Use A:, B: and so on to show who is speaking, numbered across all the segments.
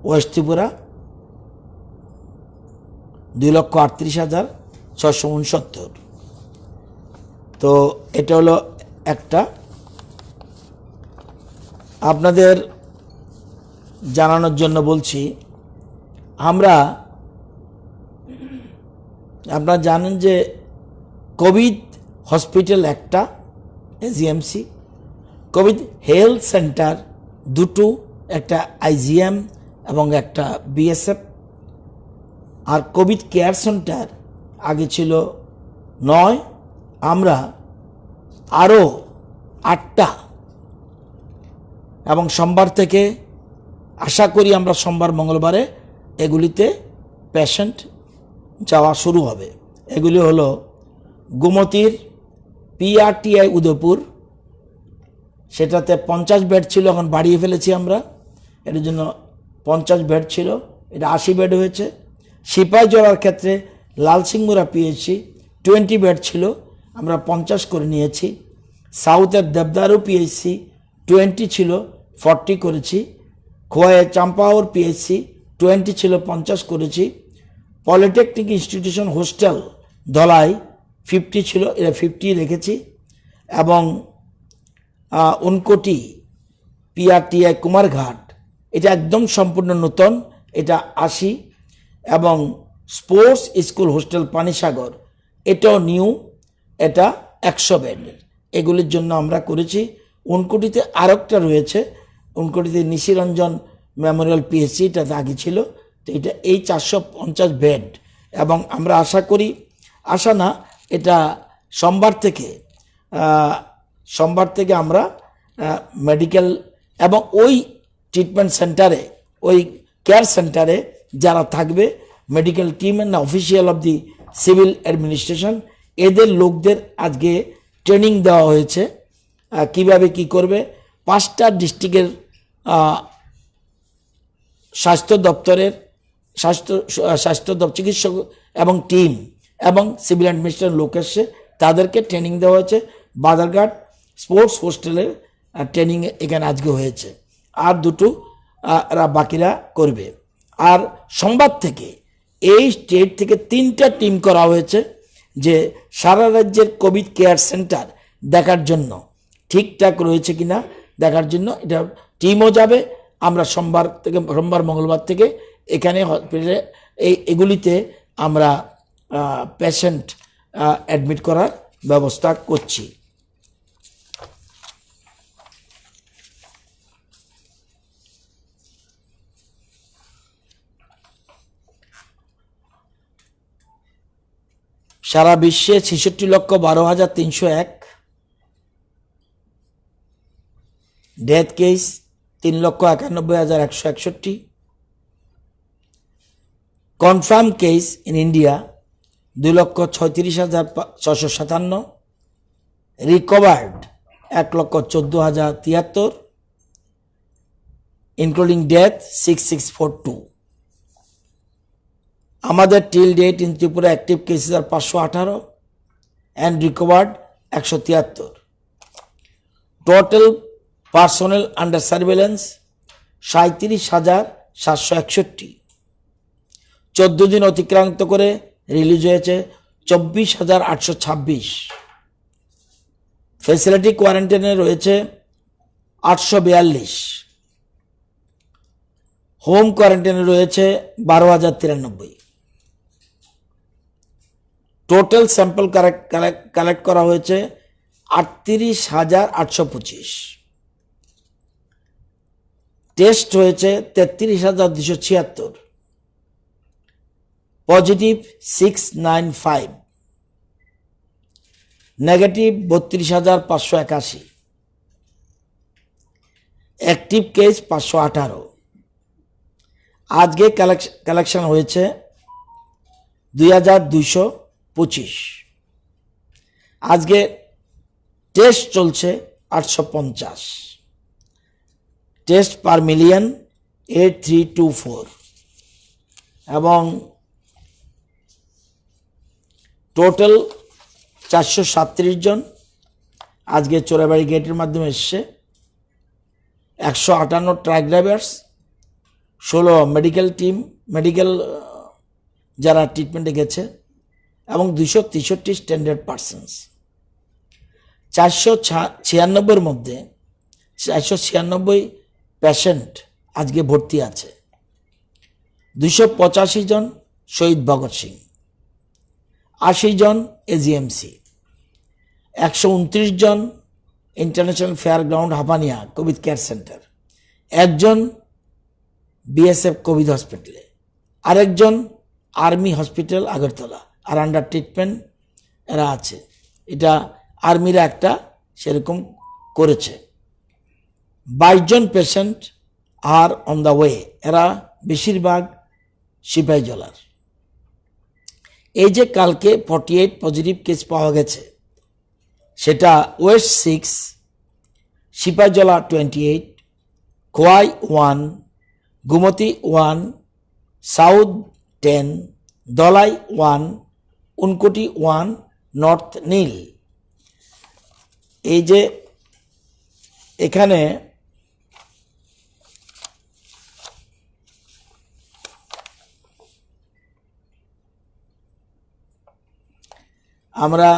A: West Tripura 2,38,669। তো এটা হলো একটা। আপনাদের জানানোর জন্য বলছি, আপনারা জানেন যে কোভিড হসপিটাল একটা এজিএমসি, কোভিড হেলথ সেন্টার দুটো, একটা আইজিএম এবং একটা বিএসএফ। আর কোভিড কেয়ার সেন্টার আগে ছিল 9, আমরা আরও 8টা, এবং সোমবার থেকে আশা করি আমরা সোমবার মঙ্গলবারে এগুলিতে পেশেন্ট যাওয়া শুরু হবে। এগুলি হলো গোমতীর পিআরটিআই উদয়পুর, সেটাতে 50 বেড ছিল, এখন বাড়িয়ে ফেলেছি আমরা, এটার জন্য 50 বেড ছিল, এটা 80 বেড হয়েছে। সিপাহীজলার ক্ষেত্রে লালসিংমুরা পিএইচসি 20 বেড ছিল, আমরা 50 করে নিয়েছি। সাউথের দেবদারু পিএইচসি 20 ছিল, 40 করেছি। খোয়াইয়ে চাম্পাওর পিএইচসি 20 ছিল, 50 করেছি। পলিটেকনিক ইনস্টিটিউশন হোস্টেল ধলাই 50 ছিল, এটা 50 রেখেছি। এবং উনকোটি পিআরটিআই কুমারঘাট, এটা একদম সম্পূর্ণ নতুন, এটা 80। এবং স্পোর্টস স্কুল হোস্টেল পানিসাগর, এটাও নিউ, এটা 100 বেডের। এগুলির জন্য আমরা করেছি। উনকোটিতে আরেকটা রয়েছে, উনকোটিতে নিশিরঞ্জন মেমোরিয়াল পিএইচসি, এটা আগে ছিল, তো এটা এই 450 বেড। এবং আমরা এটা সোমবার থেকে আমরা মেডিকেল এবং ওই ট্রিটমেন্ট সেন্টারে, ওই কেয়ার সেন্টারে যারা থাকবে, medical team and official of the civil administration, এদের লোকদের আজকে ট্রেনিং দেওয়া হয়েছে কিভাবে কি করবে। 5টা ডিস্ট্রিক্টের স্বাস্থ্য দপ্তরের চিকিৎসক এবং টিম এবং সিভিল অ্যাডমিনিস্ট্রেশন লোক এসে তাদেরকে ট্রেনিং দেওয়া হয়েছে। বাজারঘাট স্পোর্টস হোস্টেলের ট্রেনিং এখানে আজকে হয়েছে, আর দুটো বাকিরা করবে। আর সোমবার থেকে এই স্টেট থেকে 3টা টিম করা হয়েছে, যে সারা রাজ্যের কোভিড কেয়ার সেন্টার দেখার জন্য ঠিকঠাক রয়েছে কিনা দেখার জন্য এটা টিমও যাবে। আমরা সোমবার মঙ্গলবার থেকে এখানে হসপিটালে এগুলিতে আমরা পেশেন্ট অ্যাডমিট করার ব্যবস্থা করছি। সারা বিশ্বে 66,12,301 death case, 3,91,161 confirm case in India 2,36,657, recovered 1,14,073, including death 6642। আমাদের till date in Tripura active cases আর 518 and recovered 173। Total personnel under surveillance 37,761। 14 দিন অতিক্রান্ত করে রিলিজ হয়েছে 24,826। ফ্যাসিলিটি কোয়ারেন্টাইনে রয়েছে 842। হোম কোয়ারেন্টাইনে রয়েছে 12,093। টোটাল স্যাম্পল কালেক্ট করা হয়েছে 38,825। টেস্ট হয়েছে 33,276। Positive 695, negative 32,581, active case 518। আজকে কালেকশন হয়েছে 2,225। আজকে টেস্ট চলছে 850। টেস্ট পার মিলিয়ন 8324 এবং টোটাল 437 জন আজকে চোরাবাড়ি গেটের মাধ্যমে এসছে। 158 truck drivers, 16 medical team, medical যারা ট্রিটমেন্টে গেছে, এবং 263 স্ট্যান্ডার্ড পার্সনস। 496 মধ্যে 496 পেশেন্ট আজকে ভর্তি আছে। 285 জন শহীদ ভগৎ সিং, 80 জন এজিএমসি, 129 জন international fair ground Hapania covid care centre, একজন বিএসএফ কোভিড হসপিটালে, আরেকজন আর্মি হসপিটাল আগরতলা, আর আন্ডার ট্রিটমেন্ট এরা আছে। এটা আর্মিরা একটা সেরকম করেছে। 22 জন patient are on the way, এরা বেশিরভাগ সিপাহীজলার। এই যে কালকে 48 পজিটিভ কেস পাওয়া গেছে, সেটা west 6, Sepahijala 28, Khowai 1, Gomati 1, south 10, Dhalai 1, Unakoti 1, north nil. এই যে এখানে আমরা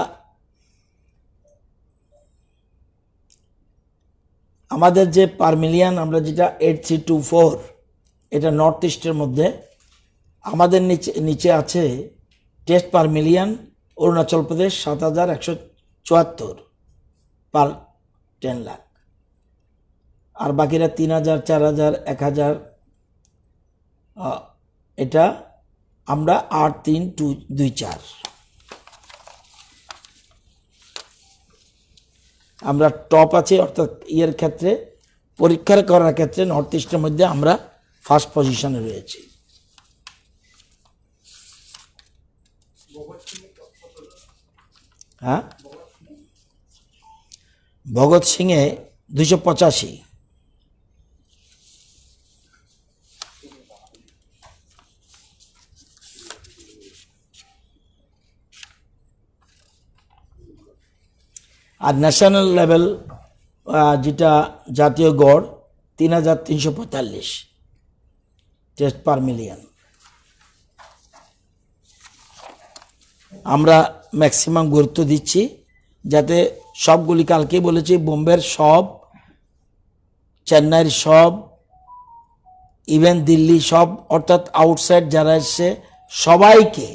A: আমাদের যে পার মিলিয়ন, আমরা যেটা 8324, এটা নর্থ ইস্টের মধ্যে। আমাদের নিচে আছে test per million Arunachal Pradesh 7174 পার 10 লাখ, আর বাকিরা 3000, 4000, 1000। এটা আমরা 8324। আমরা টপ আছে, অর্থাৎ ইয়ের ক্ষেত্রে, পরীক্ষা করার ক্ষেত্রে নর্থ ইস্টের মধ্যে আমরা ফার্স্ট পজিশনে রয়েছি। হ্যাঁ, ভগৎ সিংয়ে 285। আর ন্যাশনাল লেভেল যেটা জাতীয় গড় 3345 টেস্ট পার মিলিয়ন। আমরা ম্যাক্সিমাম গুরুত্ব দিচ্ছি যাতে সবগুলি, কালকে বলেছি, বোম্বের সব, চেন্নাইয়ের সব, ইভেন দিল্লি সব, অর্থাৎ আউটসাইড যারা এসছে সবাইকে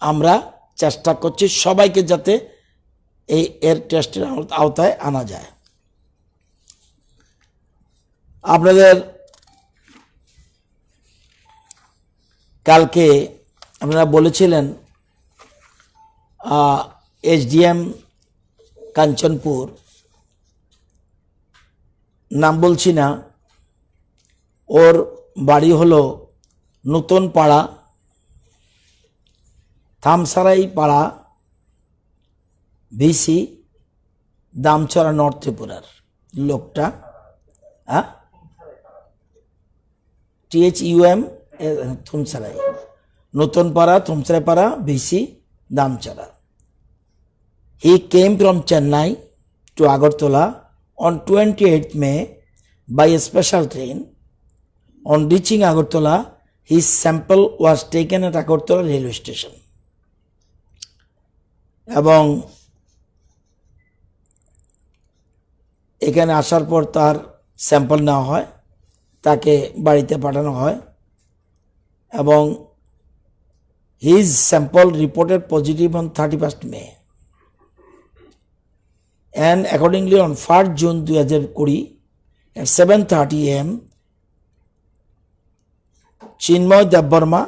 A: আমরা চেষ্টা করছি, সবাইকে যাতে এর টেস্টের আওতায় আনা যায়। আপনাদের কালকে আপনারা বলেছিলেন এসডিএম কাঞ্চনপুর, নাম বলছি না, ওর বাড়ি হলো নতুন পাড়া, থামসারাই পাড়া, ভিসি, দামছড়া, নর্থ ত্রিপুরার লোকটা। হ্যাঁ, THUM, থুমসারাই, নতুন পাড়া, থুমসারাই পাড়া, VC, Damchhara. He came from Chennai to Agartala on 28th May by a special train. On reaching Agartala, his sample was taken at Agartala railway station. এবং এখানে আসার পর তার স্যাম্পল নেওয়া হয়, তাকে বাড়িতে পাঠানো হয়, এবং his sample reported positive on 31st May. And accordingly on 1st June 2020 at 7:30 AM, Chinmoy Debbarma,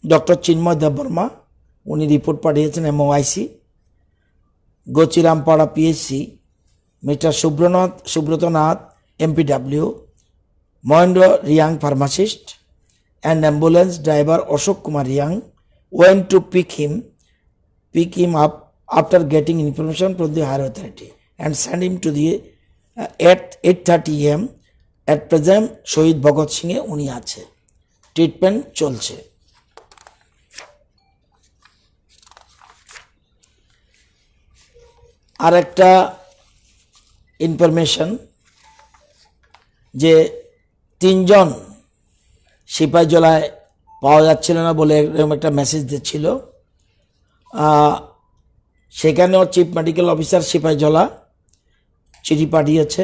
A: doctor Chinmoy Debbarma, উনি রিপোর্ট পাঠিয়েছেন MOIC, Gachirampara PHC, mister Subrata Nath MPW, Mahendra Reang pharmacist, and ambulance driver Ashok Kumar Riang went to pick him up after getting information from the higher authority and send him to the at 8:30 AM. At present শহীদ ভগৎ সিং এ উনি আছে, treatment চলছে। আর একটা information যে 3 জন সিপাহীজলায় পাওয়া যাচ্ছিল না বলে এরকম একটা মেসেজ দিচ্ছিল। সেখানেও চিফ মেডিকেল অফিসার সিপাহীজলা চিঠি পাঠিয়েছে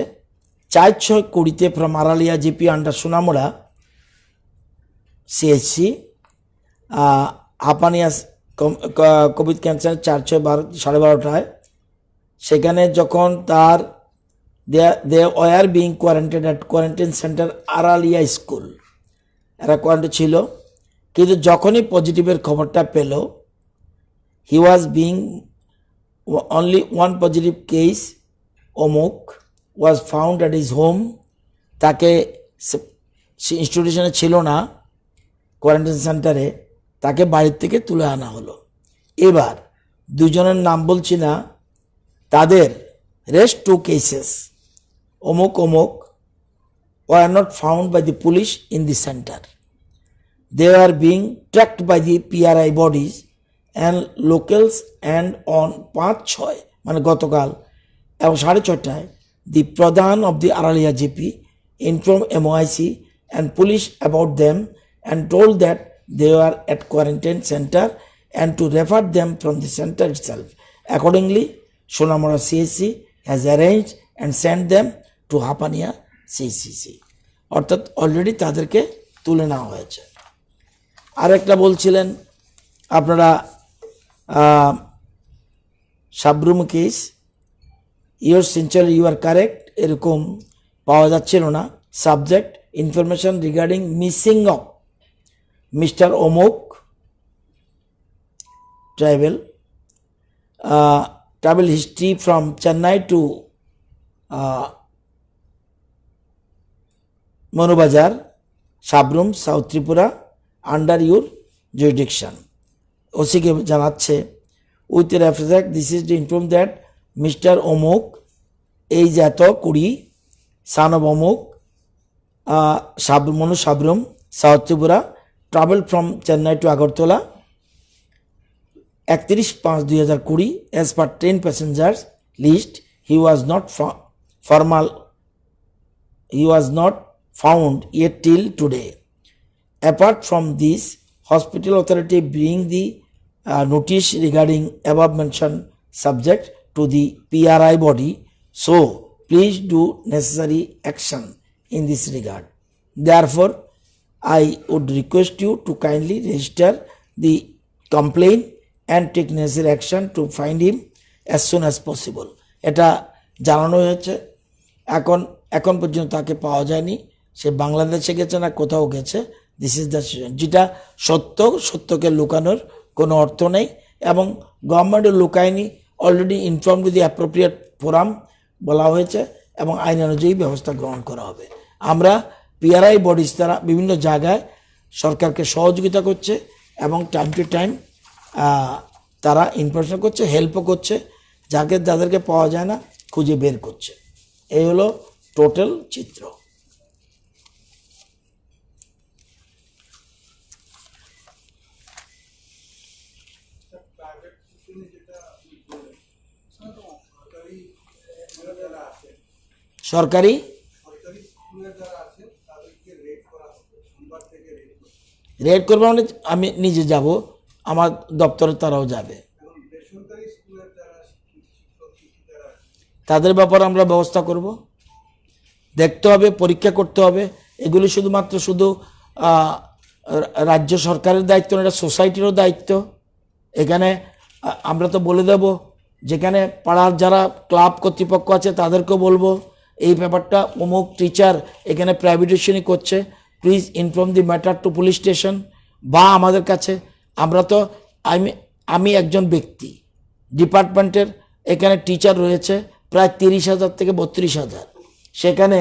A: 4/6/20 from Aralia GP under Sonamura CHC Hapania covid ক্যান্সার 4/6/12 সেখানে যখন তার they were being quarantine at quarantine centre Aralia school, এরা কোয়ারেন্টাইন ছিল, কিন্তু যখনই পজিটিভের খবরটা পেল, he was being only one positive case অমুক was found at his home, তাকে ইনস্টিটিউশনে ছিল না কোয়ারেন্টাইন সেন্টারে, তাকে বাড়ির থেকে তুলে আনা হলো। এবার দুজনের নাম বলছি না, তাদের রেস্ট 2 কেসেস অমুক অমুক were not found by the police in the center. They are being tracked by the PRI bodies and locals, and on 5/6 মানে গতকাল এবং 6:30 the Pradhan of the Aralia GP informed MOIC and police about them and told that they were at quarantine center and to refer them from the center itself. Accordingly, Sonamura CSC has arranged and sent them to Hapania CCC. অর্থাৎ already তাদেরকে তুলে নেওয়া হয়েছে। আরেকটা বলছিলেন আপনারা Sabroom case, your সিনচার you are correct, এরকম পাওয়া যাচ্ছিল না। Subject information regarding missing of mister অমুক travel history from Chennai to Manubazar, Sabrum, South Tripura, under your jurisdiction. ওসিকে জানাচ্ছে with reference this is to inform that mister অমুক এই এত 20 সান অফ অমুক Manu Sabroom south Tripura travel from Chennai to Agartala 31/5/2020 as per 10 passengers list. He was not found yet till today. Apart from this, hospital authority bring the notice regarding above mentioned subject to the PRI body, so please do necessary action in this regard. Therefore, I would request you to kindly register the complaint and take necessary action to find him as soon as possible. এটা জানানো হয়েছে। এখন পর্যন্ত তাকে পাওয়া যায়নি, সে বাংলাদেশে গেছে না কোথাও গেছে। This is the situation. যেটা সত্যকে লুকানোর কোনো অর্থ নেই, এবং গভর্নমেন্টও লুকায়নি। Already inform to the appropriate forum বলা হয়েছে এবং আইন অনুযায়ী ব্যবস্থা গ্রহণ করা হবে। আমরা পিআরআই বডিজ দ্বারা বিভিন্ন জায়গায় সরকারকে সহযোগিতা করছে এবং টাইম টু টাইম তারা ইনফরমেশন করছে, হেল্পও করছে, যাদেরকে পাওয়া যায় না খুঁজে বের করছে। এই হলো টোটাল চিত্র। সরকারি রেড করবে মানে আমি নিজে যাব, আমার দপ্তরে তারাও যাবে, তাদের ব্যাপারে আমরা ব্যবস্থা করব। দেখতে হবে, পরীক্ষা করতে হবে। এগুলি শুধু রাজ্য সরকারের দায়িত্ব না, এটা সোসাইটিরও দায়িত্ব। এখানে আমরা তো বলে দেব, যেখানে পাড়ার যারা ক্লাব কর্তৃপক্ষ আছে তাদেরকেও বলবো এই ব্যাপারটা অমুক টিচার এখানে প্রাইভেটেশনই করছে, please inform the matter to police station বা আমাদের কাছে। আমরা তো আমি একজন ব্যক্তি, ডিপার্টমেন্টের এখানে টিচার রয়েছে প্রায় 30,000 থেকে 32,000। সেখানে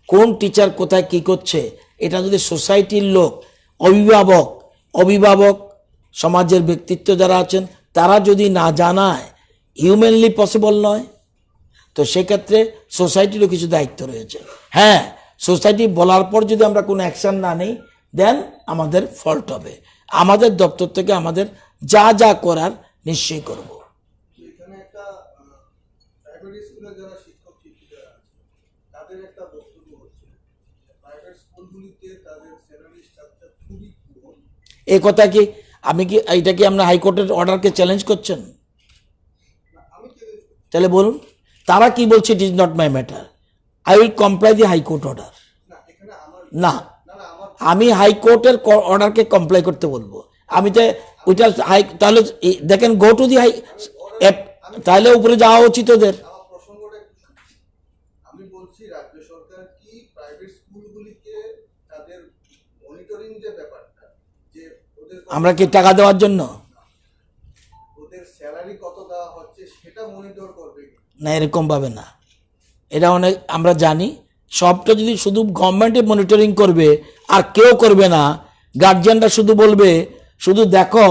A: কোন টিচার কোথায় কি করছে, এটা যদি সোসাইটির লোক, অভিভাবক সমাজের ব্যক্তিত্ব যারা আছেন তারা যদি না জানায়, হিউম্যানলি পসিবল নয়। তো সেক্ষেত্রে সোসাইটিরও কিছু দায়িত্ব রয়েছে। হ্যাঁ, সোসাইটি বলার পর যদি আমরা কোনো অ্যাকশান না নিই, দেন আমাদের ফল্ট হবে। আমাদের দপ্তর থেকে আমাদের যা যা করার নিশ্চয়ই করব।
B: তাদের একটা বক্তব্য হচ্ছে প্রাইভেট স্কুলগুলিতে
A: এই কথা কি আমি কি এটা কি আপনার হাইকোর্টের অর্ডারকে চ্যালেঞ্জ করছেন? তাহলে বলুন তারা কি বলছে, it is not my matter, I will comply the high court order. না, আমি হাইকোর্টের অর্ডারকে কমপ্লাই করতে বলবো। আমি তো ওইটা তাহলে দেখেন গো টু দি হাই, তাহলে উপরে যাওয়া উচিত ওদের।
B: আমি বলছি রাজ্য সরকার কি প্রাইভেট স্কুলগুলিকে তাদের মনিটরিং যে ব্যাপারটা, যে ওদের
A: আমরা কি টাকা দেওয়ার জন্য
B: ওদের স্যালারি কত দেওয়া হচ্ছে সেটা মনিটর করবে
A: না? এরকম ভাবে না, এটা অনেক আমরা জানি। সবটা যদি শুধু গভর্নমেন্টে মনিটরিং করবে আর কেউ করবে না, গার্জিয়ানরা শুধু বলবে শুধু দেখো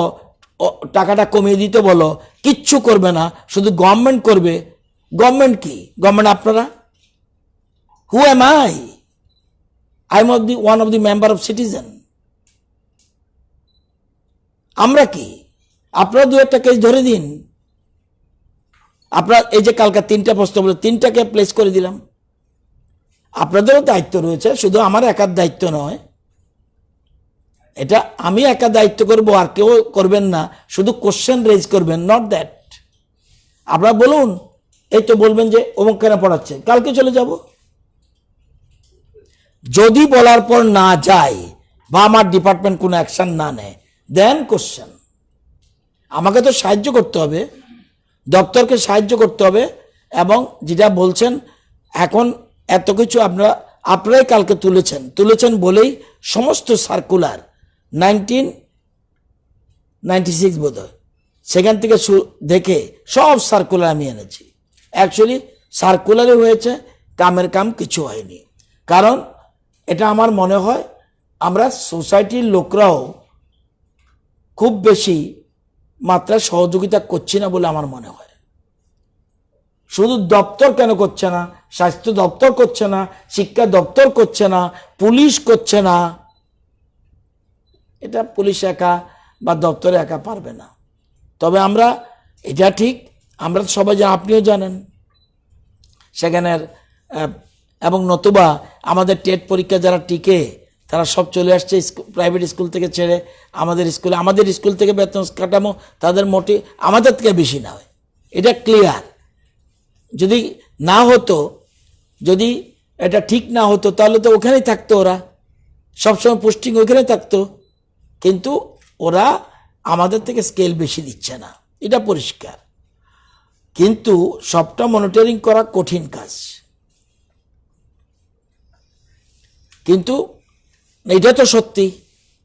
A: টাকাটা কমিয়ে দিতে বলো, কিচ্ছু করবে না, শুধু গভর্নমেন্ট করবে। গভর্নমেন্ট কি? গভর্নমেন্ট আপনারা? Who am I? I am one of the member of citizen. আমরা কি? আপনারা দু একটা কেস ধরে দিন। আপনার এই যে কালকে 3টা প্রশ্ন বলে 3টাকে প্লেস করে দিলাম। আপনাদেরও দায়িত্ব রয়েছে, শুধু আমার একার দায়িত্ব নয়। এটা আমি একা দায়িত্ব করব আর কেউ করবেন না, শুধু কোশ্চেন রেজ করবেন, নট দ্যাট। আপনারা বলুন, এই তো বলবেন যে অমুক কেন পড়াচ্ছে, কালকে চলে যাব। যদি বলার পর না যায় বা আমার ডিপার্টমেন্ট কোনো অ্যাকশন না নেয়, দেন কোশ্চেন। আমাকে তো সাহায্য করতে হবে, দপ্তরকে সাহায্য করতে হবে। এবং যেটা বলছেন এখন এত কিছু আপনারাই কালকে তুলেছেন বলেই সমস্ত সার্কুলার 1996 বোধ হয় সেখান থেকে দেখে সব সার্কুলার আমি এনেছি। অ্যাকচুয়ালি সার্কুলারই হয়েছে, কামের কাম কিছু হয়নি। কারণ এটা আমার মনে হয় আমরা সোসাইটির লোকরাও খুব বেশি মাত্রায় সহযোগিতা করছি না বলে আমার মনে হয়। শুধু দপ্তর কেন করছে না, স্বাস্থ্য দপ্তর করছে না, শিক্ষা দপ্তর করছে না, পুলিশ করছে না। এটা পুলিশ একা বা দপ্তরে একা পারবে না। তবে আমরা এটা ঠিক, আমরা সবাই আপনিও জানেন সেখানের, এবং নতুবা আমাদের টেট পরীক্ষা যারা টিকে তারা সব চলে আসছে প্রাইভেট স্কুল থেকে ছেড়ে আমাদের স্কুল থেকে বেতন কাঠামো তাদের মোটে আমাদের থেকে বেশি না হয়, এটা ক্লিয়ার। যদি না হতো, যদি এটা ঠিক না হতো তাহলে তো ওখানেই থাকতো, ওরা সবসময় পোস্টিং ওখানে থাকতো। কিন্তু ওরা আমাদের থেকে স্কেল বেশি দিচ্ছে না, এটা পরিষ্কার। কিন্তু সবটা মনিটরিং করা কঠিন কাজ। কিন্তু এটা তো সত্যি,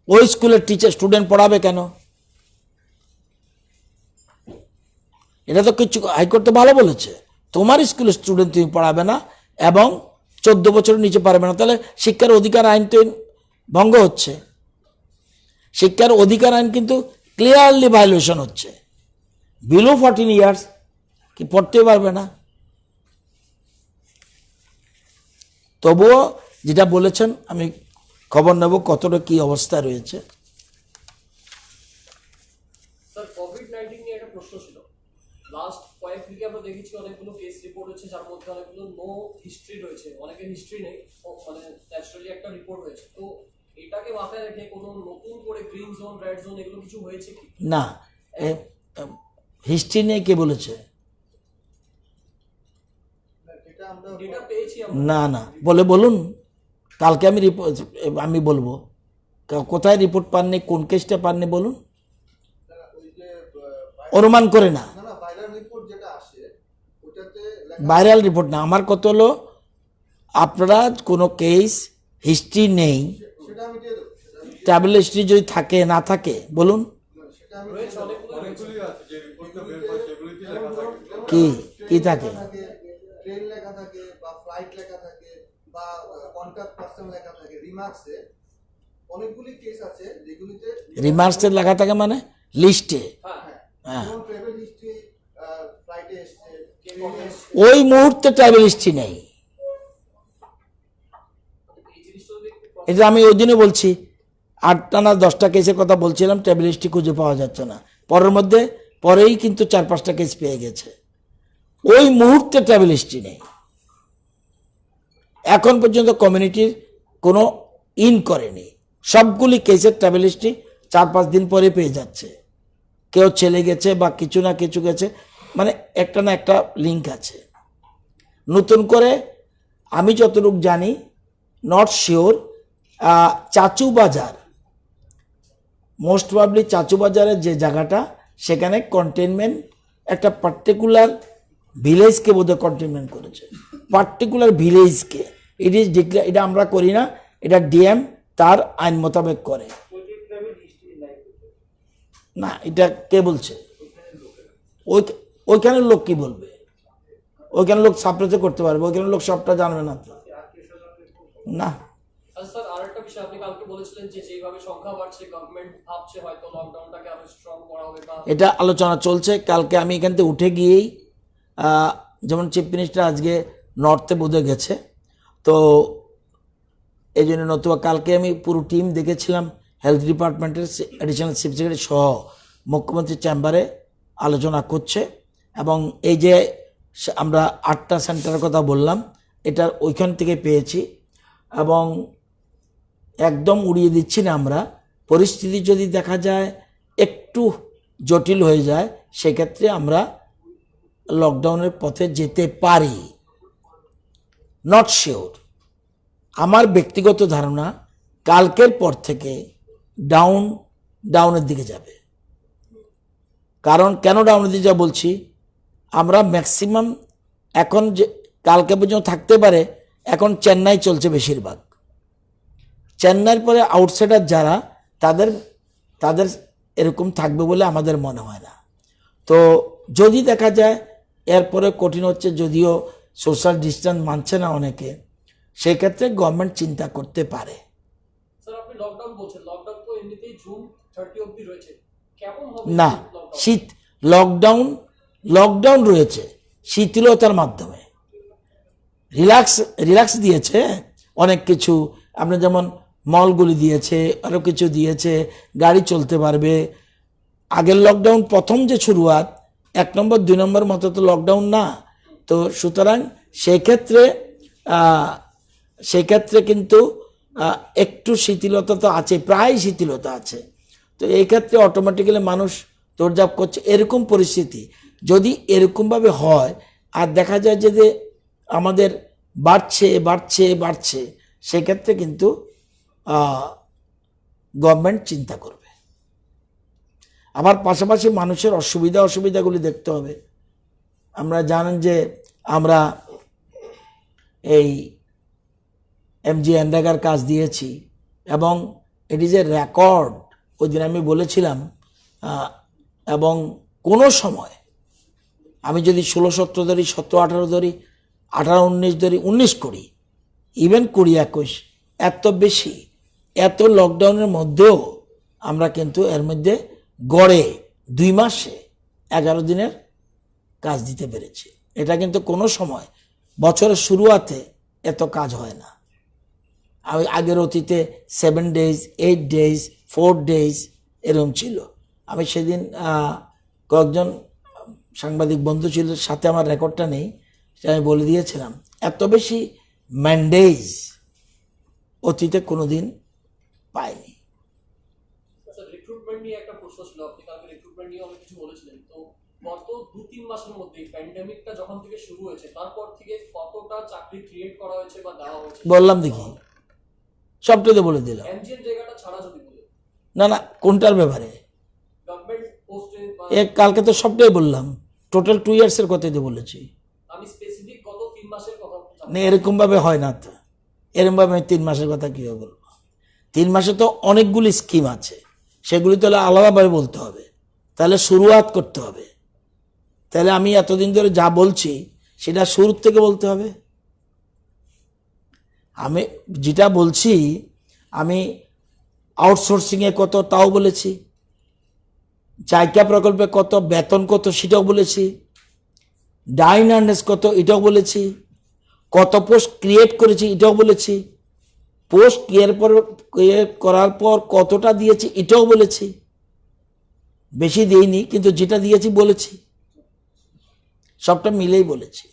A: ওই স্কুলের টিচার স্টুডেন্ট পড়াবে কেন? এটা তো কিছু হাইকোর্ট তো ভালো বলেছে, তোমার স্কুলের স্টুডেন্ট তুমি পড়াবে না এবং 14 বছরের নিচে পারবে না। তাহলে শিক্ষার অধিকার আইন তো ভঙ্গ হচ্ছে। শিক্ষার অধিকার আইন কিন্তু ক্লিয়ারলি ভায়োলেশন হচ্ছে। বিলো 14 ইয়ার্স কি পড়তে পারবে না। তবুও যেটা বলেছেন আমি খবর নেব কতটা কি অবস্থা রয়েছে।
C: স্যার কোভিড-19 নিয়ে একটা প্রশ্ন ছিল। লাস্ট কয়েক উইকে আমরা দেখেছি অনেকগুলো কেস রিপোর্ট হচ্ছে, যার মধ্যে অনেকগুলো নো হিস্ট্রি রয়েছে, অনেকের হিস্ট্রি নেই, মানে ন্যাচারালি একটা রিপোর্ট হয়েছে। তো এটাকে মাথায় রেখে কোনো নতুন করে গ্রিন জোন, রেড জোন এগুলো কিছু হয়েছে কি?
A: না, হিস্ট্রি নেই কে বলেছে?
C: ডেটা পেয়েছি
A: না না, বলুন, কালকে আমি বলবো কোথায় রিপোর্ট পাননি, কোন কেসটা পাননি বলুন। অনুমান করে না, ভাইরাল রিপোর্ট না। আমার কত হলো আপনারা কোনো কেস হিস্ট্রি নেই, ট্রাভেল হিস্ট্রি যদি থাকে না থাকে বলুন। কি কি থাকে?
B: ট্রেন লেখা থাকে বা ফ্লাইট লেখা থাকে বা কন্টাক্ট পারসন লেখা থাকে। রিমার্কসে অনেকগুলি কেস আছে যেগুলিতে
A: রিমার্কসে লেখা থাকে মানে লিস্টে। হ্যাঁ,
B: ট্রাভেল হিস্ট্রি, ফ্লাইটে এসেছে,
A: ওই মুহূর্তে ট্রাভেল হিস্ট্রি নেই। এটা আমি ওই দিনে বলছি, 8টা না 10টা কেসের কথা বলছিলাম, ট্রাভেল হিস্ট্রি খুঁজে পাওয়া যাচ্ছে না। পরেই কিন্তু 4-5টা কেস পেয়ে গেছে। ওই মুহূর্তে ট্রাভেল হিস্ট্রি নেই। এখন পর্যন্ত কমিউনিটির কোনো ইন করেনি। সবগুলি কেসের ট্রাভেল হিস্ট্রি 4-5 দিন পরে পেয়ে যাচ্ছে। কেউ চলে গেছে বা কিছু না কিছু গেছে, মানে একটা না একটা লিঙ্ক আছে। নতুন করে আমি যতটুকু জানি, নট শিওর, চাচু বাজার, মোস্ট প্রবাবলি চাচু বাজারের যে জায়গাটা, সেখানে কন্টেনমেন্ট একটা পার্টিকুলার ভিলেজকে বোধহয় কন্টেনমেন্ট করেছে, পার্টিকুলার ভিলেজকে। ইট ইজ ডিক্লেয়ার, এটা আমরা করি না, এটা ডিএম তার আইন মোতাবেক করে। না, এটা কে বলছে? ওইখানের লোক কি বলবে? ওইখানে লোক সাপ্রেসে করতে পারবে, ওইখানে লোক সবটা জানবে না তো। না,
C: আচ্ছা স্যার, আরেকটা বিষয়, আপনি কালকে বলেছিলেন যে যেভাবে সংখ্যা বাড়ছে গভর্নমেন্ট ভাবছে হয়তো লকডাউনটাকে আরো স্ট্রং করা হবে বা
A: এটা আলোচনা চলছে। কালকে আমি এখান থেকে উঠে গিয়েই, যেমন চিফ মিনিস্টার আজকে নর্থে বোধহয় গেছে, তো এই জন্য নতুবা কালকে আমি পুরো টিম দেখেছিলাম, হেলথ ডিপার্টমেন্টের অ্যাডিশনাল চিফ সেক্রেটারি সহ মুখ্যমন্ত্রীর চেম্বারে আলোচনা করছে। এবং এই যে আমরা 8টা সেন্টারের কথা বললাম, এটা ওইখান থেকে পেয়েছি। এবং একদম উড়িয়ে দিচ্ছি না আমরা, পরিস্থিতি যদি দেখা যায় একটু জটিল হয়ে যায়, সেক্ষেত্রে আমরা লকডাউনের পথে যেতে পারি। Not sure. আমার ব্যক্তিগত ধারণা কালকের পর থেকে ডাউনের দিকে যাবে। কারণ কেন ডাউনের দিকে যা বলছি, আমরা ম্যাক্সিমাম এখন যে কালকে পর্যন্ত থাকতে পারে, এখন চেন্নাই চলছে বেশিরভাগ। চেন্নাইয়ের পরে আউটসাইডার যারা, তাদের এরকম থাকবে বলে আমাদের মনে হয় না। তো যদি দেখা যায় এরপরে কঠিন হচ্ছে, যদিও সোশ্যাল ডিস্টেন্স মানছে না অনেকে, সেই ক্ষেত্রে গভর্নমেন্ট চিন্তা করতে পারে।
C: স্যার আপনি লকডাউন বলছেন, লকডাউন তো এমনিতেই জুন 30 অবধি রয়েছে, কেমন হবে
A: না,
C: লকডাউন?
A: শীত লকডাউন রয়েছে শিথিলতার মাধ্যমে। রিল্যাক্স দিয়েছে অনেক কিছু। আপনি যেমন মলগুলি দিয়েছে, আরও কিছু দিয়েছে, গাড়ি চলতে পারবে। আগের লকডাউন প্রথম যে শুরুয়াত, 1 নম্বর 2 নম্বর মতো তো লকডাউন না। তো সুতরাং সেক্ষেত্রে কিন্তু একটু শিথিলতা তো আছে, প্রায় শিথিলতা আছে। তো এই ক্ষেত্রে অটোমেটিক্যালি মানুষ দৌড়ঝাঁপ করছে। এরকম পরিস্থিতি যদি এরকমভাবে হয়, আর দেখা যায় যে আমাদের বাড়ছে, সেক্ষেত্রে কিন্তু গভর্নমেন্ট চিন্তা করবে। আবার পাশাপাশি মানুষের অসুবিধাগুলি দেখতে হবে। আমরা জানেন যে আমরা এই এমজি এন্ডাগার কাজ দিয়েছি, এবং ইট ইজ এ রেকর্ড। ওই দিন আমি বলেছিলাম, এবং কোনো সময় আমি যদি 16-17 ধরি, 17-18 ধরি, 18-19 ধরি, 19 করি, ইভেন 20-21, এত বেশি, এত লকডাউনের মধ্যেও আমরা কিন্তু এর মধ্যে গড়ে 2 মাসে 11 দিনের কাজ দিতে পেরেছি। এটা কিন্তু কোনো সময় বছরের শুরুয়াতে এত কাজ হয় না। আগের অতীতে 7 days, 8 days, 4 days এরকম ছিল। আমি সেদিন কয়েকজন সাংবাদিক বন্ধু ছিল, সাথে আমার রেকর্ডটা নেই, সেটা আমি বলে দিয়েছিলাম, এত বেশি ম্যান্ডেজ অতীতে কোনোদিন পাইনি।
C: আচ্ছা, রিক্রুটমেন্ট নিয়ে একটা প্রশ্ন ছিল, আপনি কালকে রিক্রুটমেন্ট নিয়ে অনেক কিছু বলেছিলেন। তো গত 2-3 মাসের মধ্যে প্যান্ডেমিকটা যখন থেকে শুরু হয়েছে, তারপর থেকে কতটা চাকরি ক্রিয়েট করা হয়েছে বা দেওয়া হয়েছে?
A: বললাম দেখি, সবটাই তো বলে দিলাম।
C: এমজিএন জায়গাটা ছাড়া যদি বলে,
A: না, কোনটার ব্যাপারে?
C: গভর্নমেন্ট পোস্টে
A: কালকে তো সবটাই বললাম, টোটাল 2 ইয়ার্সের কথাই তো বলেছি।
C: আমি স্পেসিফিক গত 3 মাসের কথা বলছি।
A: না, এরকমভাবে হয় না তো। এরকমভাবে আমি 3 মাসের কথা কীভাবে বলবো? 3 মাসে তো অনেকগুলি স্কিম আছে, সেগুলি তাহলে আলাদাভাবে বলতে হবে, তাহলে শুরুয়াত করতে হবে। তাহলে আমি এতদিন ধরে যা বলছি সেটা শুরু থেকে বলতে হবে। আমি যেটা বলছি, আমি আউটসোর্সিংয়ে কত তাও বলেছি, জায়গা প্রকল্পে কত, বেতন কত সেটাও বলেছি, ডাইন আর্নেস কত এটাও বলেছি, কত পোস্ট ক্রিয়েট করেছি এটাও বলেছি, পোস্ট ক্রিয়েট করার পর কতটা দিয়েছি এটাও বলেছি। বেশি দিইনি, কিন্তু যেটা দিয়েছি বলেছি, সবটা মিলেই বলেছি।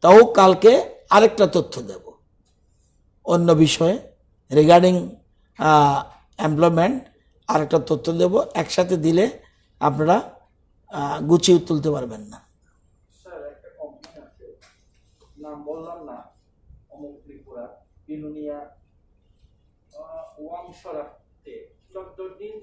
A: তাও কালকে আরেকটা তথ্য দেব অন্য বিষয়ে, রিগার্ডিং এমপ্লয়মেন্ট আরেকটা তথ্য দেব, একসাথে দিলে আপনারা গুছিয়ে তুলতে পারবেন না।
D: স্যার একটা কোম্পানি আছে, নাম বললাম না, অমুক ত্রিপুরা বিনুনিয়া ওয়াংশরাতে 14 দিন